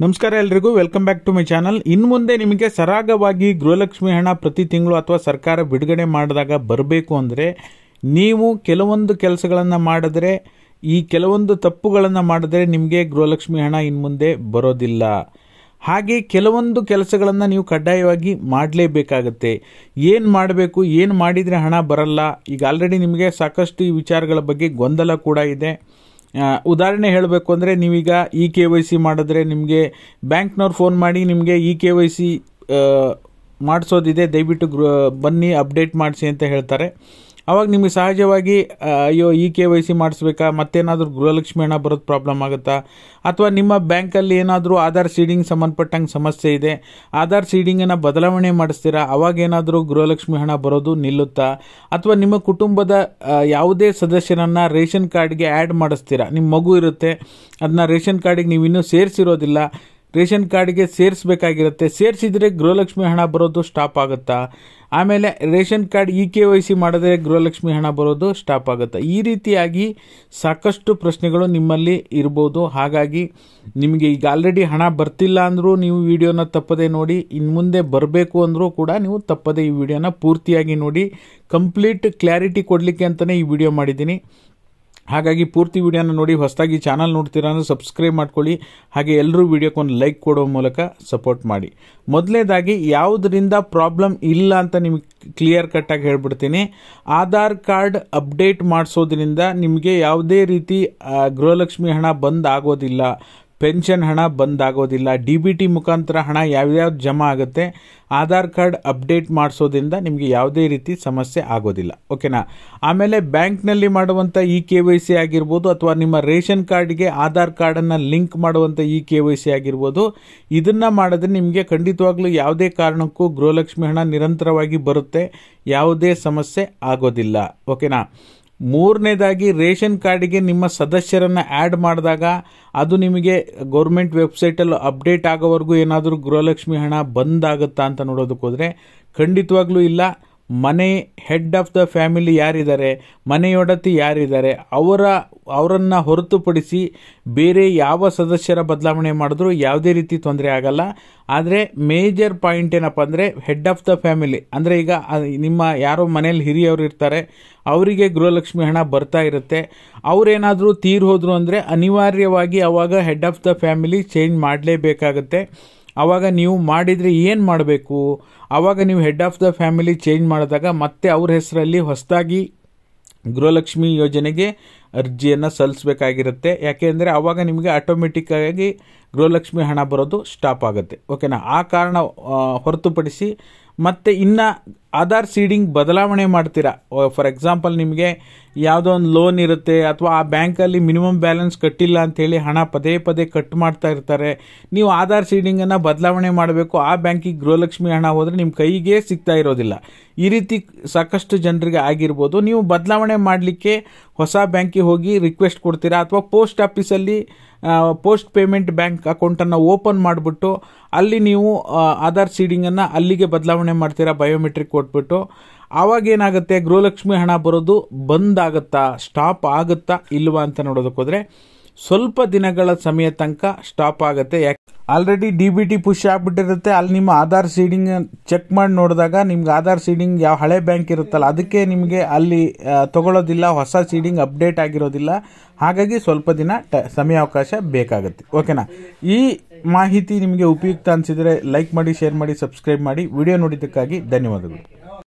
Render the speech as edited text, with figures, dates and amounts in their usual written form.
ನಮಸ್ಕಾರ ಎಲ್ಲರಿಗೂ, welcome back to my channel. ಇನ್ನು ಮುಂದೆ ನಿಮಗೆ ಸರಾಗವಾಗಿ ಗೃಹಲಕ್ಷ್ಮಿ ಹಣ ಪ್ರತಿ ತಿಂಗಳು ಅಥವಾ ಸರ್ಕಾರ ಬಿಡುಗಡೆ ಮಾಡಿದಾಗ ಬರಬೇಕು ಅಂದರೆ ನೀವು ಕೆಲವೊಂದು ಕೆಲಸಗಳನ್ನು ಮಾಡಿದ್ರೆ, ಈ ಕೆಲವೊಂದು ತಪ್ಪುಗಳನ್ನು ಮಾಡಿದ್ರೆ ನಿಮಗೆ ಗೃಹಲಕ್ಷ್ಮಿ ಹಣ ಇನ್ನು ಮುಂದೆ ಬರೋದಿಲ್ಲ. ಹಾಗೆ ಕೆಲವೊಂದು ಕೆಲಸಗಳನ್ನು ನೀವು ಕಡ್ಡಾಯವಾಗಿ ಮಾಡಲೇಬೇಕಾಗತ್ತೆ. ಏನು ಮಾಡಬೇಕು, ಏನು ಮಾಡಿದರೆ ಹಣ ಬರಲ್ಲ, ಈಗ ಆಲ್ರೆಡಿ ನಿಮಗೆ ಸಾಕಷ್ಟು ಈ ವಿಚಾರಗಳ ಬಗ್ಗೆ ಗೊಂದಲ ಕೂಡ ಇದೆ. ಉದಾಹರಣೆ ಹೇಳಬೇಕು ಅಂದರೆ, ನೀವೀಗ KYC ಮಾಡಿದ್ರೆ ನಿಮಗೆ ಬ್ಯಾಂಕ್ನವ್ರು ಫೋನ್ ಮಾಡಿ ನಿಮಗೆ KYC ಮಾಡಿಸೋದಿದೆ, ದಯವಿಟ್ಟು ಬನ್ನಿ ಅಪ್ಡೇಟ್ ಮಾಡಿಸಿ ಅಂತ ಹೇಳ್ತಾರೆ. ಅವಾಗ ನಿಮಗೆ ಸಹಜವಾಗಿ ಅಯ್ಯೋ KYC ಮಾಡಿಸ್ಬೇಕಾ, ಮತ್ತೇನಾದರೂ ಗೃಹಲಕ್ಷ್ಮಿ ಹಣ ಬರೋದು ಪ್ರಾಬ್ಲಮ್ ಆಗುತ್ತಾ, ಅಥವಾ ನಿಮ್ಮ ಬ್ಯಾಂಕಲ್ಲಿ ಏನಾದರೂ ಆಧಾರ್ ಸೀಡಿಂಗ್ ಸಂಬಂಧಪಟ್ಟಂಗೆ ಸಮಸ್ಯೆ ಇದೆ, ಆಧಾರ್ ಸೀಡಿಂಗನ್ನು ಬದಲಾವಣೆ ಮಾಡಿಸ್ತೀರಾ, ಅವಾಗೇನಾದರೂ ಗೃಹಲಕ್ಷ್ಮಿ ಹಣ ಬರೋದು ನಿಲ್ಲುತ್ತಾ, ಅಥವಾ ನಿಮ್ಮ ಕುಟುಂಬದ ಯಾವುದೇ ಸದಸ್ಯರನ್ನು ರೇಷನ್ ಕಾರ್ಡ್ಗೆ ಆ್ಯಡ್ ಮಾಡಿಸ್ತೀರಾ, ನಿಮ್ಮ ಮಗು ಇರುತ್ತೆ ಅದನ್ನ ರೇಷನ್ ಕಾರ್ಡಿಗೆ ನೀವು ಇನ್ನೂ ಸೇರಿಸಿರೋದಿಲ್ಲ, ರೇಷನ್ ಕಾರ್ಡ್ಗೆ ಸೇರಿಸಬೇಕಾಗಿರುತ್ತೆ, ಸೇರಿಸಿದ್ರೆ ಗೃಹಲಕ್ಷ್ಮಿ ಹಣ ಬರೋದು ಸ್ಟಾಪ್ ಆಗುತ್ತಾ, ಆಮೇಲೆ ರೇಷನ್ ಕಾರ್ಡ್ KYC ಮಾಡಿದ್ರೆ ಗೃಹಲಕ್ಷ್ಮಿ ಹಣ ಬರೋದು ಸ್ಟಾಪ್ ಆಗುತ್ತಾ, ಈ ರೀತಿಯಾಗಿ ಸಾಕಷ್ಟು ಪ್ರಶ್ನೆಗಳು ನಿಮ್ಮಲ್ಲಿ ಇರ್ಬೋದು. ಹಾಗಾಗಿ ನಿಮಗೆ ಈಗ ಆಲ್ರೆಡಿ ಹಣ ಬರ್ತಿಲ್ಲ ಅಂದರೂ ನೀವು ವಿಡಿಯೋನ ತಪ್ಪದೆ ನೋಡಿ, ಇನ್ನು ಮುಂದೆ ಬರಬೇಕು ಅಂದರೂ ಕೂಡ ನೀವು ತಪ್ಪದೆ ಈ ವಿಡಿಯೋನ ಪೂರ್ತಿಯಾಗಿ ನೋಡಿ. ಕಂಪ್ಲೀಟ್ ಕ್ಲಾರಿಟಿ ಕೊಡಲಿಕ್ಕೆ ಅಂತಲೇ ಈ ವಿಡಿಯೋ ಮಾಡಿದ್ದೀನಿ. ಹಾಗಾಗಿ ಪೂರ್ತಿ ವಿಡಿಯೋನ ನೋಡಿ. ಹೊಸದಾಗಿ ಚಾನಲ್ ನೋಡ್ತೀರಾ ಅಂದರೆ ಸಬ್ಸ್ಕ್ರೈಬ್ ಮಾಡ್ಕೊಳ್ಳಿ. ಹಾಗೆ ಎಲ್ಲರೂ ವಿಡಿಯೋಕ್ಕೊಂದು ಲೈಕ್ ಕೊಡೋ ಮೂಲಕ ಸಪೋರ್ಟ್ ಮಾಡಿ. ಮೊದಲನೇದಾಗಿ ಯಾವುದರಿಂದ ಪ್ರಾಬ್ಲಮ್ ಇಲ್ಲ ಅಂತ ನಿಮಗೆ ಕ್ಲಿಯರ್ ಕಟ್ಟಾಗಿ ಹೇಳ್ಬಿಡ್ತೀನಿ. ಆಧಾರ್ ಕಾರ್ಡ್ ಅಪ್ಡೇಟ್ ಮಾಡಿಸೋದ್ರಿಂದ ನಿಮಗೆ ಯಾವುದೇ ರೀತಿ ಗೃಹಲಕ್ಷ್ಮಿ ಹಣ ಬಂದ್ ಆಗೋದಿಲ್ಲ, ಪೆನ್ಷನ್ ಹಣ ಬಂದ್ ಆಗೋದಿಲ್ಲ. DBT ಮುಖಾಂತರ ಹಣ ಯಾವ್ಯಾವ್ದು ಜಮಾ ಆಗುತ್ತೆ, ಆಧಾರ್ ಕಾರ್ಡ್ ಅಪ್ಡೇಟ್ ಮಾಡಿಸೋದ್ರಿಂದ ನಿಮಗೆ ಯಾವುದೇ ರೀತಿ ಸಮಸ್ಯೆ ಆಗೋದಿಲ್ಲ. ಓಕೆನಾ. ಆಮೇಲೆ ಬ್ಯಾಂಕ್ನಲ್ಲಿ ಮಾಡುವಂಥ KYC ಆಗಿರ್ಬೋದು, ಅಥವಾ ನಿಮ್ಮ ರೇಷನ್ ಕಾರ್ಡ್ಗೆ ಆಧಾರ್ ಕಾರ್ಡನ್ನು ಲಿಂಕ್ ಮಾಡುವಂಥ KYC ಆಗಿರ್ಬೋದು, ಇದನ್ನು ಮಾಡಿದ್ರೆ ನಿಮಗೆ ಖಂಡಿತವಾಗ್ಲೂ ಯಾವುದೇ ಕಾರಣಕ್ಕೂ ಗೃಹಲಕ್ಷ್ಮಿ ಹಣ ನಿರಂತರವಾಗಿ ಬರುತ್ತೆ, ಯಾವುದೇ ಸಮಸ್ಯೆ ಆಗೋದಿಲ್ಲ. ಓಕೆನಾ. ಮೂರನೇದಾಗಿ, ರೇಷನ್ ಕಾರ್ಡಿಗೆ ನಿಮ್ಮ ಸದಸ್ಯರನ್ನು ಆ್ಯಡ್ ಮಾಡಿದಾಗ ಅದು ನಿಮಗೆ ಗೌರ್ಮೆಂಟ್ ವೆಬ್ಸೈಟಲ್ಲಿ ಅಪ್ಡೇಟ್ ಆಗೋವರೆಗೂ ಏನಾದರೂ ಗೃಹಲಕ್ಷ್ಮಿ ಹಣ ಬಂದಾಗುತ್ತಾ ಅಂತ ನೋಡೋದಕ್ಕೆ ಹೋದರೆ ಖಂಡಿತವಾಗ್ಲೂ ಇಲ್ಲ. ಮನೆ ಹೆಡ್ ಆಫ್ ದ ಫ್ಯಾಮಿಲಿ ಯಾರಿದ್ದಾರೆ, ಮನೆಯೊಡತಿ ಯಾರಿದ್ದಾರೆ, ಅವರನ್ನು ಹೊರತುಪಡಿಸಿ ಬೇರೆ ಯಾವ ಸದಸ್ಯರ ಬದಲಾವಣೆ ಮಾಡಿದ್ರೂ ಯಾವುದೇ ರೀತಿ ತೊಂದರೆ ಆಗಲ್ಲ. ಆದರೆ ಮೇಜರ್ ಪಾಯಿಂಟ್ ಏನಪ್ಪ ಅಂದರೆ, ಹೆಡ್ ಆಫ್ ದ ಫ್ಯಾಮಿಲಿ ಅಂದರೆ ಈಗ ನಿಮ್ಮ ಯಾರೋ ಮನೇಲಿ ಹಿರಿಯವರು ಇರ್ತಾರೆ, ಅವರಿಗೆ ಗೃಹಲಕ್ಷ್ಮಿ ಹಣ ಬರ್ತಾ ಇರುತ್ತೆ. ಅವರೇನಾದರೂ ತೀರ್ ಹೋದ್ರು ಅಂದರೆ ಅನಿವಾರ್ಯವಾಗಿ ಅವಾಗ head of the family change ಮಾಡಲೇಬೇಕಾಗತ್ತೆ. ಆವಾಗ ನೀವು ಮಾಡಿದರೆ ಏನು ಮಾಡಬೇಕು, ಆವಾಗ ನೀವು head of the family change ಮಾಡಿದಾಗ ಮತ್ತೆ ಅವ್ರ ಹೆಸರಲ್ಲಿ ಹೊಸದಾಗಿ ಗೃಹಲಕ್ಷ್ಮಿ ಯೋಜನೆಗೆ ಅರ್ಜಿಯನ್ನು ಸಲ್ಲಿಸಬೇಕಾಗಿರುತ್ತೆ. ಯಾಕೆಂದರೆ ಆವಾಗ ನಿಮಗೆ ಆಟೋಮೆಟಿಕ್ ಆಗಿ ಗೃಹಲಕ್ಷ್ಮಿ ಹಣ ಬರೋದು ಸ್ಟಾಪ್ ಆಗುತ್ತೆ. ಓಕೆನಾ. ಆ ಕಾರಣ ಹೊರತುಪಡಿಸಿ ಮತ್ತೆ ಇನ್ನು ಆಧಾರ್ ಸೀಡಿಂಗ್ ಬದಲಾವಣೆ ಮಾಡ್ತೀರಾ, ಫಾರ್ ಎಕ್ಸಾಂಪಲ್ ನಿಮಗೆ ಯಾವುದೋ ಒಂದು ಲೋನ್ ಇರುತ್ತೆ, ಅಥವಾ ಆ ಬ್ಯಾಂಕಲ್ಲಿ ಮಿನಿಮಮ್ ಬ್ಯಾಲೆನ್ಸ್ ಕಟ್ಟಿಲ್ಲ ಅಂಥೇಳಿ ಹಣ ಪದೇ ಪದೇ ಕಟ್ ಮಾಡ್ತಾ ಇರ್ತಾರೆ, ನೀವು ಆಧಾರ್ ಸೀಡಿಂಗನ್ನು ಬದಲಾವಣೆ ಮಾಡಬೇಕು, ಆ ಬ್ಯಾಂಕಿಗೆ ಗೃಹಲಕ್ಷ್ಮಿ ಹಣ ಹೋದರೆ ನಿಮ್ಮ ಕೈಗೆ ಸಿಗ್ತಾ ಇರೋದಿಲ್ಲ. ಈ ರೀತಿ ಸಾಕಷ್ಟು ಜನರಿಗೆ ಆಗಿರ್ಬೋದು. ನೀವು ಬದಲಾವಣೆ ಮಾಡಲಿಕ್ಕೆ ಹೊಸ ಬ್ಯಾಂಕಿಗೆ ಹೋಗಿ ರಿಕ್ವೆಸ್ಟ್ ಕೊಡ್ತೀರಾ, ಅಥವಾ ಪೋಸ್ಟ್ ಆಫೀಸಲ್ಲಿ ಪೋಸ್ಟ್ ಪೇಮೆಂಟ್ ಬ್ಯಾಂಕ್ ಅಕೌಂಟನ್ನು ಓಪನ್ ಮಾಡಿಬಿಟ್ಟು ಅಲ್ಲಿ ನೀವು ಆಧಾರ್ ಸೀಡಿಂಗನ್ನು ಅಲ್ಲಿಗೆ ಬದಲಾವಣೆ ಮಾಡ್ತೀರಾ, ಬಯೋಮೆಟ್ರಿಕ್ ಕೊಟ್ಬಿಟ್ಟು. ಆವಾಗ ಏನಾಗುತ್ತೆ, ಗೃಹಲಕ್ಷ್ಮಿ ಹಣ ಬರೋದು ಬಂದಾಗುತ್ತಾ, ಸ್ಟಾಪ್ ಆಗುತ್ತಾ ಇಲ್ವಾ ಅಂತ ನೋಡೋದಕ್ಕೆ ಹೋದರೆ ಸ್ವಲ್ಪ ದಿನಗಳ ಸಮಯ ತನಕ ಸ್ಟಾಪ್ ಆಗುತ್ತೆ. ಯಾಕೆ ಆಲ್ರೆಡಿ DBT ಪುಷ್ ಆಗಿಬಿಟ್ಟಿರುತ್ತೆ. ಅಲ್ಲಿ ನಿಮ್ಮ ಆಧಾರ್ ಸೀಡಿಂಗ್ ಚೆಕ್ ಮಾಡಿ ನೋಡಿದಾಗ ನಿಮ್ಗೆ ಆಧಾರ್ ಸೀಡಿಂಗ್ ಯಾವ ಹಳೆ ಬ್ಯಾಂಕ್ ಇರುತ್ತಲ್ಲ ಅದಕ್ಕೆ ನಿಮಗೆ ಅಲ್ಲಿ ತಗೊಳ್ಳೋದಿಲ್ಲ, ಹೊಸ ಸೀಡಿಂಗ್ ಅಪ್ಡೇಟ್ ಆಗಿರೋದಿಲ್ಲ. ಹಾಗಾಗಿ ಸ್ವಲ್ಪ ದಿನ ಸಮಯಾವಕಾಶ ಬೇಕಾಗುತ್ತೆ. ಓಕೆನಾ. ಈ ಮಾಹಿತಿ ನಿಮಗೆ ಉಪಯುಕ್ತ ಅನಿಸಿದರೆ ಲೈಕ್ ಮಾಡಿ, ಶೇರ್ ಮಾಡಿ, ಸಬ್ಸ್ಕ್ರೈಬ್ ಮಾಡಿ. ವಿಡಿಯೋ ನೋಡಿದ್ದಕ್ಕಾಗಿ ಧನ್ಯವಾದಗಳು.